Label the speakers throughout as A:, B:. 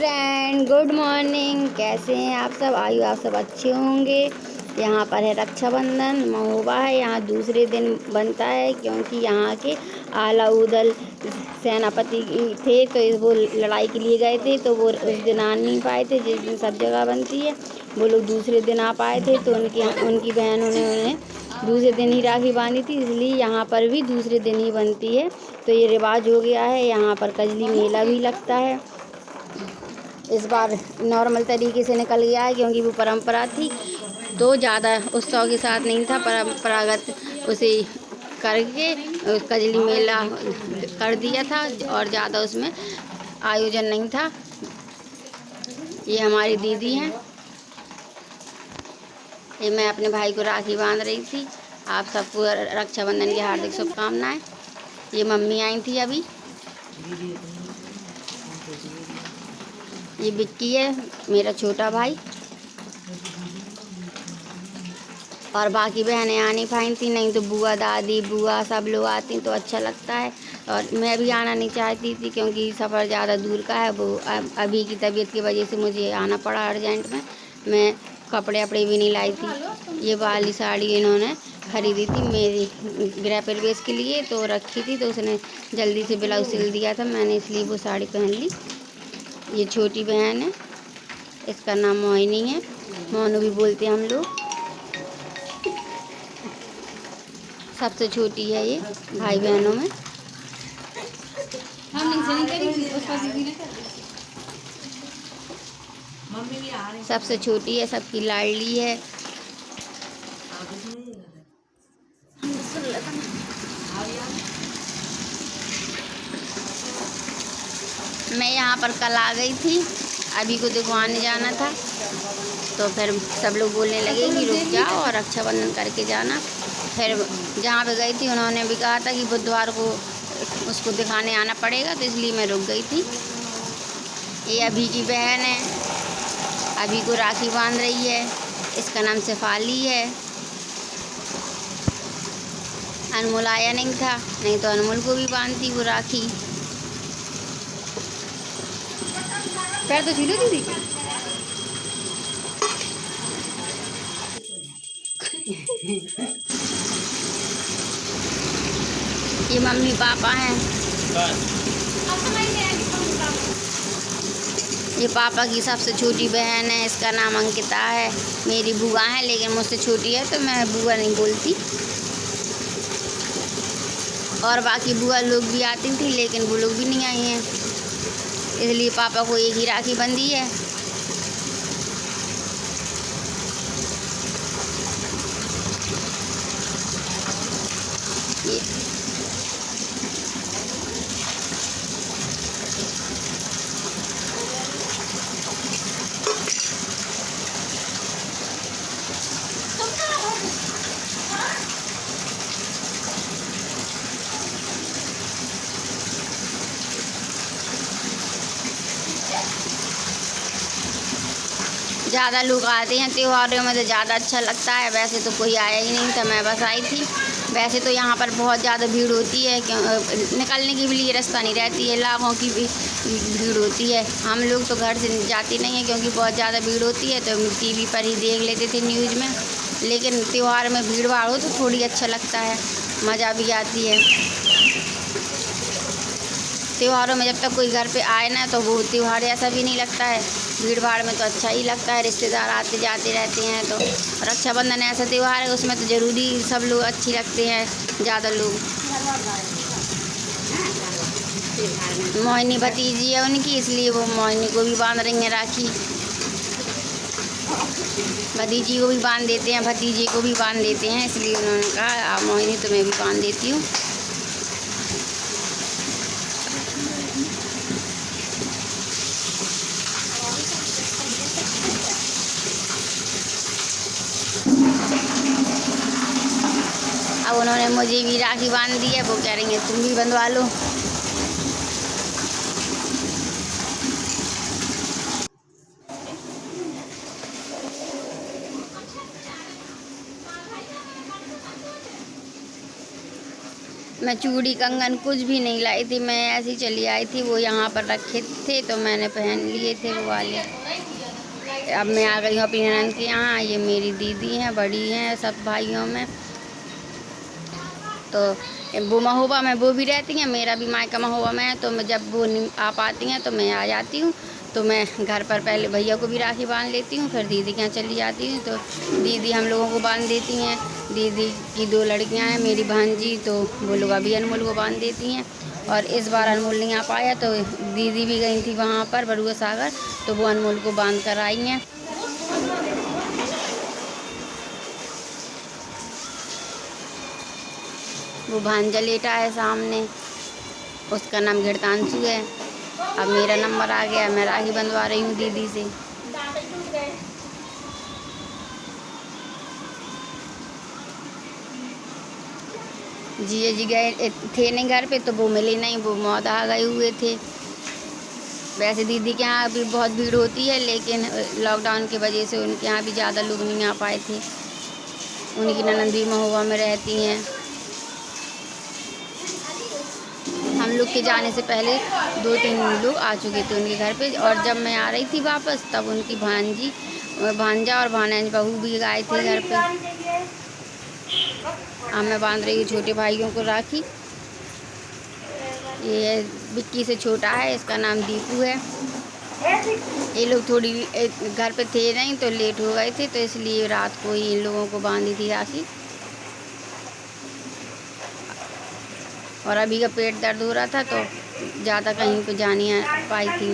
A: Friend, good morning. कैसे हैं आप सब? आयु आप सब अच्छे होंगे। यहाँ पर है रक्षाबंधन, महोबा है। यहाँ दूसरे दिन बनता है क्योंकि यहाँ के आला उदल सेनापति थे तो वो लड़ाई के लिए गए थे, तो वो उस दिन आ नहीं पाए थे जिस दिन सब जगह बनती है। वो लोग दूसरे दिन आ पाए थे तो उनकी बहनों ने उन्हें दूसरे दिन ही राखी बांधी थी, इसलिए यहाँ पर भी दूसरे दिन ही बनती है। तो ये रिवाज हो गया है। यहाँ पर कजली मेला भी लगता है। इस बार नॉर्मल तरीके से निकल गया है क्योंकि वो परंपरा थी, तो ज़्यादा उत्सव के साथ नहीं था। परंपरागत उसे करके कजली मेला कर दिया था और ज़्यादा उसमें आयोजन नहीं था। ये हमारी दीदी हैं। ये मैं अपने भाई को राखी बांध रही थी। आप सबको रक्षाबंधन की हार्दिक शुभकामनाएं। ये मम्मी आई थी अभी। ये बिक्की है, मेरा छोटा भाई। और बाकी बहनें आ नहीं पाई थी, नहीं तो बुआ, दादी, बुआ सब लोग आती तो अच्छा लगता है। और मैं भी आना नहीं चाहती थी क्योंकि सफ़र ज़्यादा दूर का है। वो अभी की तबीयत की वजह से मुझे आना पड़ा अर्जेंट में। मैं कपड़े वपड़े भी नहीं लाई थी। ये वाली साड़ी इन्होंने ख़रीदी थी मेरी गृह प्रवेश के लिए, तो रखी थी, तो उसने जल्दी से ब्लाउज सिल दिया था मैंने, इसलिए वो साड़ी पहन ली। ये छोटी बहन है, इसका नाम मोहिनी है, मोनू भी बोलते हैं हम लोग। सबसे छोटी है ये भाई बहनों में। सबसे छोटी है, सबकी लाडली है। मैं यहाँ पर कल आ गई थी, अभी को दिखवाने जाना था, तो फिर सब लोग बोलने लगे कि रुक जाओ और रक्षाबंधन करके जाना। फिर जहाँ पे गई थी उन्होंने भी कहा था कि बुधवार को उसको दिखाने आना पड़ेगा, तो इसलिए मैं रुक गई थी। ये अभी की बहन है, अभी को राखी बांध रही है। इसका नाम शेफाली है। अनमोल आया नहीं था, नहीं तो अनमोल को भी बांधती वो राखी। पैर तो छीलो दीदी। ये मम्मी पापा हैं। ये पापा की सबसे छोटी बहन है, इसका नाम अंकिता है। मेरी बुआ है लेकिन मुझसे छोटी है तो मैं बुआ नहीं बोलती। और बाकी बुआ लोग भी आती थी लेकिन वो लोग भी नहीं आई हैं, इसलिए पापा को एक ही राखी बंधी है। ये ज़्यादा लोग आते हैं त्योहारों में तो ज़्यादा अच्छा लगता है। वैसे तो कोई आया ही नहीं था, मैं बस आई थी। वैसे तो यहाँ पर बहुत ज़्यादा भीड़ होती है, निकलने के लिए रास्ता नहीं रहती है, लाखों की भी भीड़ होती है। हम लोग तो घर से जाते नहीं हैं क्योंकि बहुत ज़्यादा भीड़ होती है, तो टीवी पर ही देख लेते थे न्यूज़ में। लेकिन त्यौहार में भीड़ भाड़ हो तो थोड़ी अच्छा लगता है, मज़ा भी आती है। त्योहारों में जब तक कोई घर पे आए ना तो वो त्यौहार ऐसा भी नहीं लगता है। भीड़ भाड़ में तो अच्छा ही लगता है, रिश्तेदार आते जाते रहते हैं। तो रक्षाबंधन ऐसा त्यौहार है उसमें तो ज़रूरी सब लोग अच्छी लगते हैं ज़्यादा लोग। मोहिनी भतीजी है उनकी, इसलिए वो मोहिनी को भी बांध रही हैं राखी। भतीजी को भी बांध देते हैं, भतीजे को भी बांध देते हैं, इसलिए उन्होंने कहा आप मोहिनी तुम्हें भी बांध देती हूँ। अब उन्होंने मुझे भी राखी बांध दी है, वो कह रही हैं तुम भी बंधवा लो। मैं चूड़ी कंगन कुछ भी नहीं लाई थी, मैं ऐसे ही चली आई थी। वो यहाँ पर रखे थे तो मैंने पहन लिए थे वो वाले। अब मैं आ गई हूँ अपनी ननद के यहाँ। ये मेरी दीदी हैं, बड़ी हैं सब भाइयों में। तो वो महोबा में वो भी रहती हैं, मेरा भी मायका महोबा में है। तो मैं जब वो आ पाती हैं तो मैं आ जाती हूँ। तो मैं घर पर पहले भैया को भी राखी बांध लेती हूँ, फिर दीदी के यहाँ चली जाती हूँ। तो दीदी हम लोगों को बांध देती हैं। दीदी की 2 लड़कियाँ हैं, मेरी भांजी, तो वो लोग अभी अनमोल को बांध देती हैं। और इस बार अनमोल नहीं आ पाया तो दीदी भी गई थी वहाँ पर बरुआ सागर, तो वो अनमोल को बांध कर आई हैं। वो भांजा लेटा है सामने, उसका नाम घृतांशु है। अब मेरा नंबर आ गया, मैं राखी बंधवा रही हूँ दीदी से। जिया जी गए थे नहीं घर पे, तो वो मिले नहीं, वो मौत आ गए हुए थे। वैसे दीदी के यहाँ भी बहुत भीड़ होती है, लेकिन लॉकडाउन की वजह से उनके यहाँ भी ज़्यादा लोग नहीं आ पाए थे। उनकी ननद भी महोबा में रहती हैं। हम लोग के जाने से पहले 2-3 लोग आ चुके थे उनके घर पे। और जब मैं आ रही थी वापस, तब उनकी भांजा और भांजा बहू भी आए थे घर पे। अब मैं बांध रही हूँ छोटे भाइयों को राखी। ये विक्की से छोटा है, इसका नाम दीपू है। ये लोग थोड़ी घर पे थे नहीं तो लेट हो गए थे, तो इसलिए रात को ही इन लोगों को बांधी थी राखी। और अभी का पेट दर्द हो रहा था तो ज़्यादा कहीं पे जा नहीं पाई थी।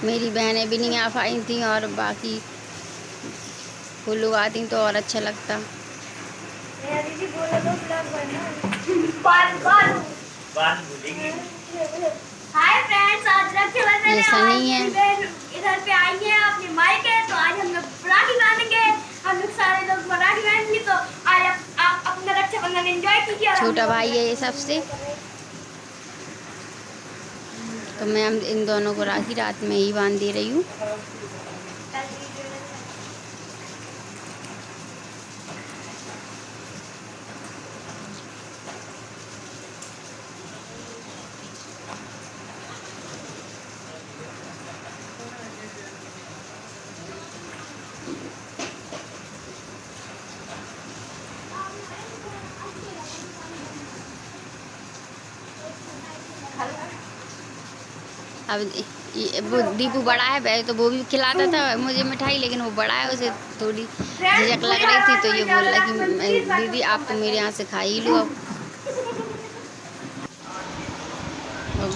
A: मेरी बहनें भी नहीं आ पाई थी, और बाकी वो लोग आती तो और अच्छा लगता।
B: हाय फ्रेंड्स, आज रक्षाबंधन
A: ये सनी है।
B: इधर पे आई है अपने मायके, तो आज हम लोग राखी बांधेंगे। हम लोग सारे लोग राखी बांधेंगे, तो आज आप अपना रक्षाबंधन एंजॉय कीजिए।
A: छोटा भाई है ये सबसे। तो मैं इन दोनों को राखी रात में ही बांध दे रही हूँ। अब वो दीपू बड़ा है, वैसे तो वो भी खिलाता था मुझे मिठाई, लेकिन वो बड़ा है, उसे थोड़ी झिझक लग रही थी। तो ये बोल रहा कि दीदी आप तो मेरे यहाँ से खा ही लो। अब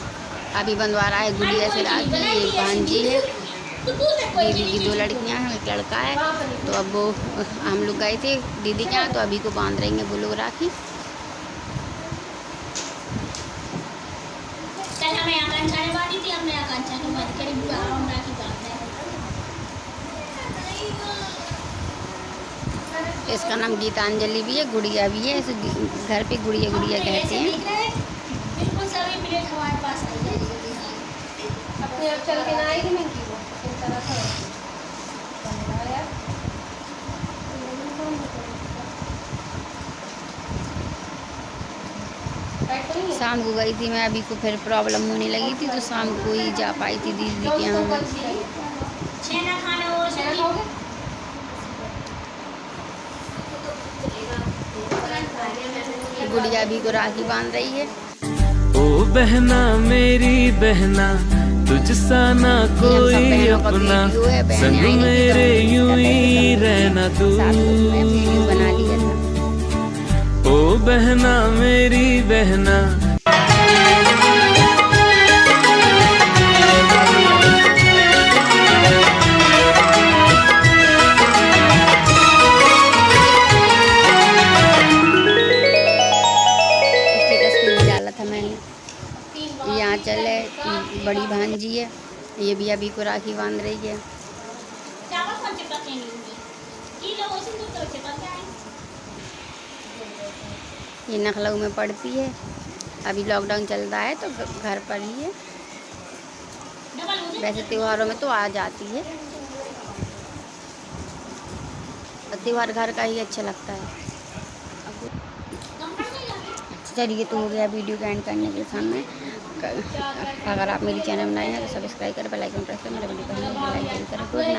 A: अभी बंधवा रहा है गुड़िया से राखी। ये भांजी है, दीदी की 2 लड़कियाँ हैं, एक लड़का है। तो अब वो हम लोग गए थे दीदी के यहाँ, तो अभी को बांध रही हैं वो लोग राखी। इसका नाम गीतांजलि भी है, गुड़िया भी है। इसे घर पे गुड़िया गुड़िया कहते हैं। शाम को गई थी मैं, अभी को फिर प्रॉब्लम होने लगी थी, तो शाम को ही जा पाई थी दीदी के यहाँ। गुड़िया भी को राखी बांध रही है।
C: ओ बहना मेरी बहना, तुझसा ना कोई अपना, संग मेरे यूं ही रहना तू। ओ बहना मेरी बहना।
A: यहाँ चले बड़ी भांजी है, ये भी अभी को राखी बांध रही है। ये नखलऊ में पढ़ती है, अभी लॉकडाउन चल रहा है तो घर पर ही है। वैसे त्योहारों में तो आ जाती है, त्योहार घर का ही अच्छा लगता है। चलिए तो हो गया वीडियो का एंड करने के सामने। अगर आप मेरी चैनल बनाए हैं तो सब्सक्राइब करें, बेल आइकन प्रेस करें, मेरे वीडियो को लाइक करें। Good night.